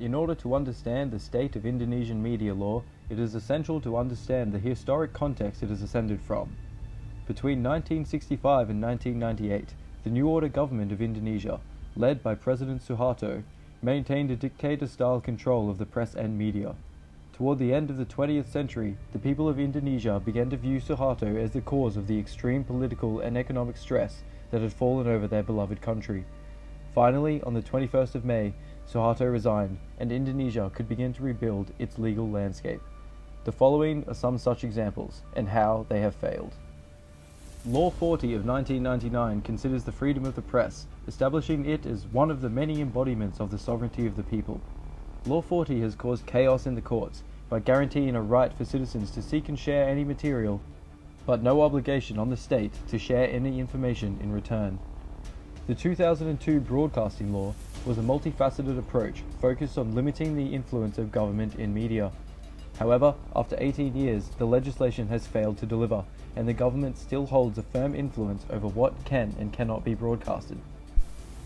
In order to understand the state of Indonesian media law, it is essential to understand the historic context it is ascended from. Between 1965 and 1998, the New Order government of Indonesia, led by President Suharto, maintained a dictator-style control of the press and media. Toward the end of the 20th century, the people of Indonesia began to view Suharto as the cause of the extreme political and economic stress that had fallen over their beloved country. Finally, on the 21st of May, Suharto resigned, and Indonesia could begin to rebuild its legal landscape. The following are some such examples, and how they have failed. Law 40 of 1999 considers the freedom of the press, establishing it as one of the many embodiments of the sovereignty of the people. Law 40 has caused chaos in the courts by guaranteeing a right for citizens to seek and share any material, but no obligation on the state to share any information in return. The 2002 broadcasting law was a multifaceted approach focused on limiting the influence of government in media. However, after 18 years, the legislation has failed to deliver, and the government still holds a firm influence over what can and cannot be broadcasted.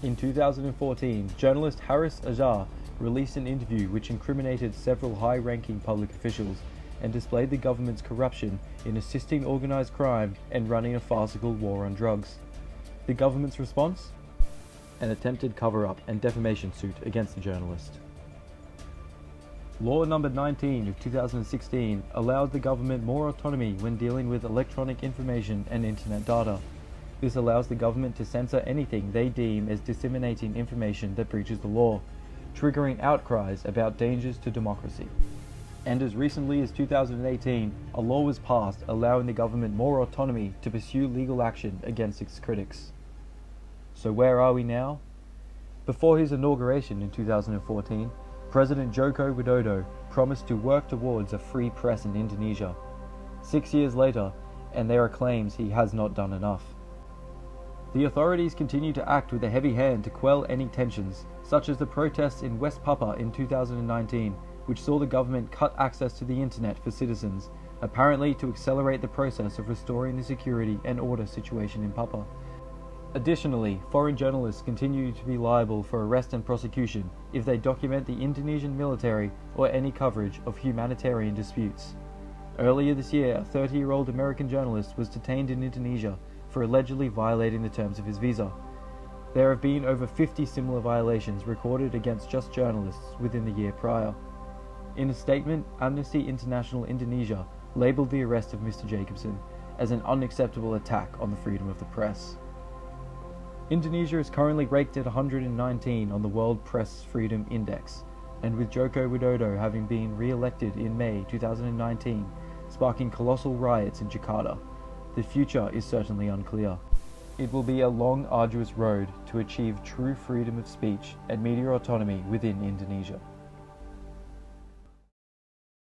In 2014, journalist Haris Azhar released an interview which incriminated several high-ranking public officials and displayed the government's corruption in assisting organized crime and running a farcical war on drugs. The government's response? An attempted cover-up and defamation suit against the journalist. Law number 19 of 2016 allows the government more autonomy when dealing with electronic information and internet data. This allows the government to censor anything they deem as disseminating information that breaches the law, triggering outcries about dangers to democracy. And as recently as 2018, a law was passed allowing the government more autonomy to pursue legal action against its critics. So where are we now? Before his inauguration in 2014, President Joko Widodo promised to work towards a free press in Indonesia. 6 years later, and there are claims he has not done enough. The authorities continue to act with a heavy hand to quell any tensions, such as the protests in West Papua in 2019, which saw the government cut access to the internet for citizens, apparently to accelerate the process of restoring the security and order situation in Papua. Additionally, foreign journalists continue to be liable for arrest and prosecution if they document the Indonesian military or any coverage of humanitarian disputes. Earlier this year, a 30-year-old American journalist was detained in Indonesia for allegedly violating the terms of his visa. There have been over 50 similar violations recorded against just journalists within the year prior. In a statement, Amnesty International Indonesia labeled the arrest of Mr. Jacobson as an unacceptable attack on the freedom of the press. Indonesia is currently ranked at 119 on the World Press Freedom Index, and with Joko Widodo having been re-elected in May 2019, sparking colossal riots in Jakarta, the future is certainly unclear. It will be a long, arduous road to achieve true freedom of speech and media autonomy within Indonesia.